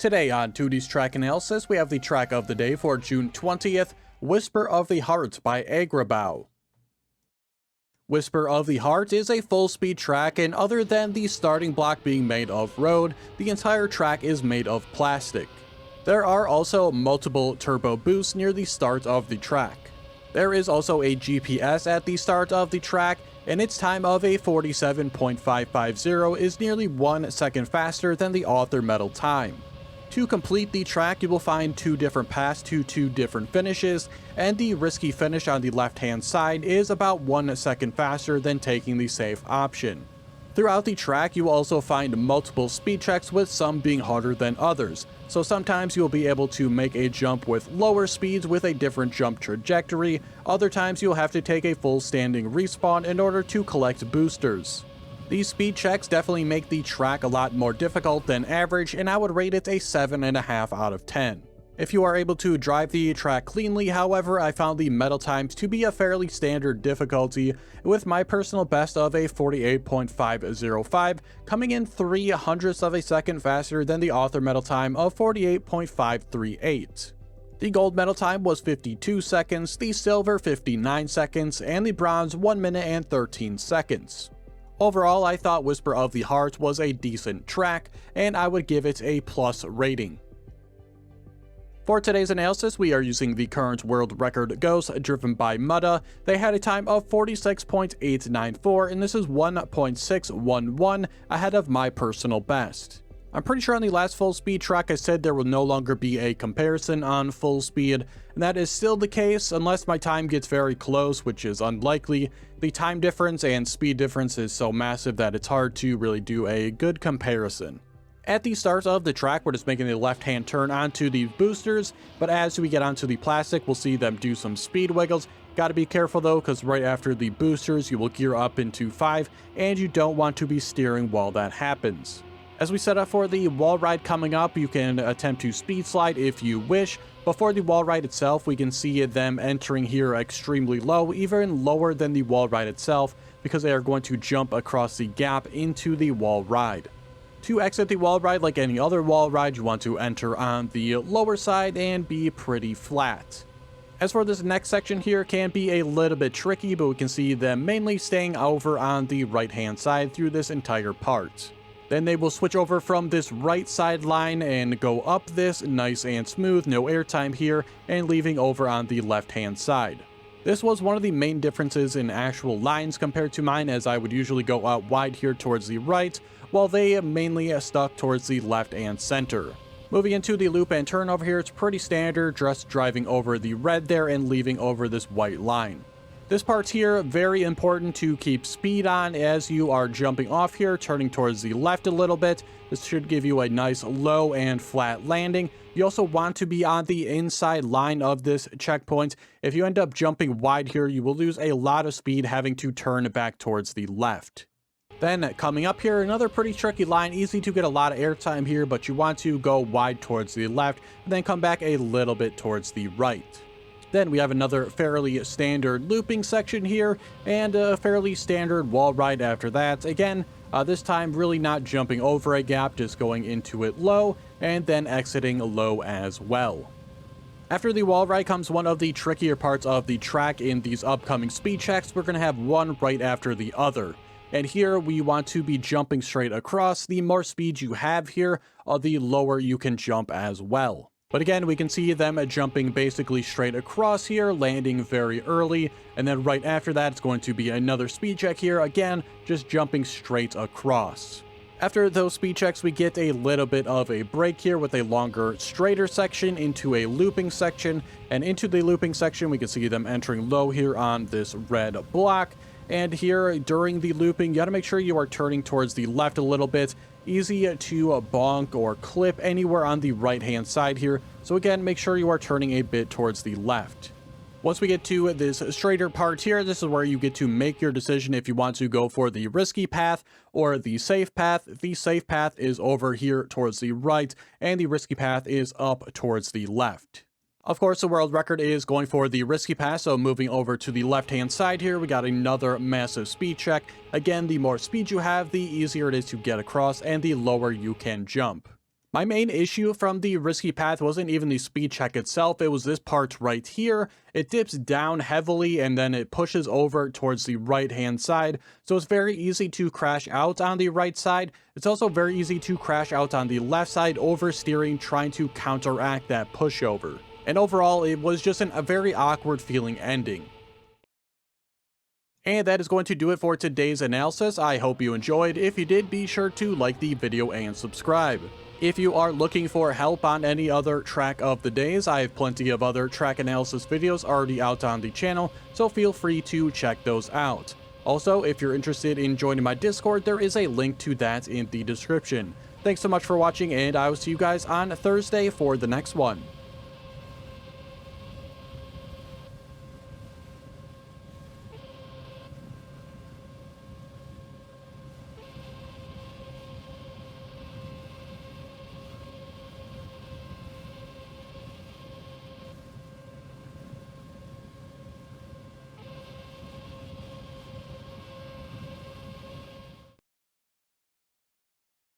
Today on Teuty's track analysis, we have the track of the day for June 20th, Whisper of the Heart by Agrabou. Whisper of the Heart is a full-speed track, and other than the starting block being made of road, the entire track is made of plastic. There are also multiple turbo boosts near the start of the track. There is also a GPS at the start of the track, and its time of a 47.550 is nearly 1 second faster than the author metal time. To complete the track, you will find 2 different paths to 2 different finishes, and the risky finish on the left-hand side is about 1 second faster than taking the safe option. Throughout the track, you will also find multiple speed checks, with some being harder than others, so sometimes you will be able to make a jump with lower speeds with a different jump trajectory. Other times you'll have to take a full standing respawn in order to collect boosters. These speed checks definitely make the track a lot more difficult than average, and I would rate it a 7.5 out of 10. If you are able to drive the track cleanly, however, I found the metal times to be a fairly standard difficulty, with my personal best of a 48.505, coming in 0.03 of a second faster than the author metal time of 48.538. The gold medal time was 52 seconds, the silver 59 seconds, and the bronze 1 minute and 13 seconds. Overall, I thought Whisper of the Heart was a decent track, and I would give it a plus rating. For today's analysis, we are using the current world record Ghost driven by Mutta. They had a time of 46.894, and this is 1.611 ahead of my personal best. I'm pretty sure on the last full speed track I said there will no longer be a comparison on full speed, and that is still the case unless my time gets very close, which is unlikely. The time difference and speed difference is so massive that it's hard to really do a good comparison. At the start of the track, we're just making a left-hand turn onto the boosters, but as we get onto the plastic, we'll see them do some speed wiggles. Gotta be careful though, because right after the boosters, you will gear up into 5, and you don't want to be steering while that happens. As we set up for the wall ride coming up, you can attempt to speed slide if you wish. Before the wall ride itself, we can see them entering here extremely low, even lower than the wall ride itself, because they are going to jump across the gap into the wall ride. To exit the wall ride, like any other wall ride, you want to enter on the lower side and be pretty flat. As for this next section here, it can be a little bit tricky, but we can see them mainly staying over on the right hand side through this entire part. Then they will switch over from this right side line and go up this nice and smooth, no airtime here, and leaving over on the left hand side. This was one of the main differences in actual lines compared to mine, as I would usually go out wide here towards the right, while they mainly stuck towards the left and center. Moving into the loop and turn over here, it's pretty standard, just driving over the red there and leaving over this white line. This part here, very important to keep speed on as you are jumping off here, turning towards the left a little bit. This should give you a nice low and flat landing. You also want to be on the inside line of this checkpoint. If you end up jumping wide here, you will lose a lot of speed having to turn back towards the left. Then coming up here, another pretty tricky line, easy to get a lot of airtime here, but you want to go wide towards the left and then come back a little bit towards the right. Then we have another fairly standard looping section here, and a fairly standard wall ride after that. Again, this time really not jumping over a gap, just going into it low, and then exiting low as well. After the wall ride comes one of the trickier parts of the track in these upcoming speed checks. We're going to have one right after the other. And here we want to be jumping straight across. The more speed you have here, the lower you can jump as well. But again, we can see them jumping basically straight across here, landing very early, and then right after that, it's going to be another speed check here, again, just jumping straight across. After those speed checks, we get a little bit of a break here with a longer, straighter section into a looping section, and into the looping section, we can see them entering low here on this red block. And here, during the looping, you got to make sure you are turning towards the left a little bit. Easy to bonk or clip anywhere on the right hand side here. So again, make sure you are turning a bit towards the left. Once we get to this straighter part here, this is where you get to make your decision if you want to go for the risky path or the safe path. The safe path is over here towards the right, and the risky path is up towards the left. Of course, the world record is going for the risky pass, so moving over to the left-hand side here, we got another massive speed check. Again, the more speed you have, the easier it is to get across, and the lower you can jump. My main issue from the risky path wasn't even the speed check itself, it was this part right here. It dips down heavily and then it pushes over towards the right hand side, so it's very easy to crash out on the right side. It's also very easy to crash out on the left side, oversteering, trying to counteract that pushover. And overall, it was just a very awkward feeling ending. And that is going to do it for today's analysis. I hope you enjoyed. If you did, be sure to like the video and subscribe. If you are looking for help on any other track of the days, I have plenty of other track analysis videos already out on the channel, so feel free to check those out. Also, if you're interested in joining my Discord, there is a link to that in the description. Thanks so much for watching, and I will see you guys on Thursday for the next one.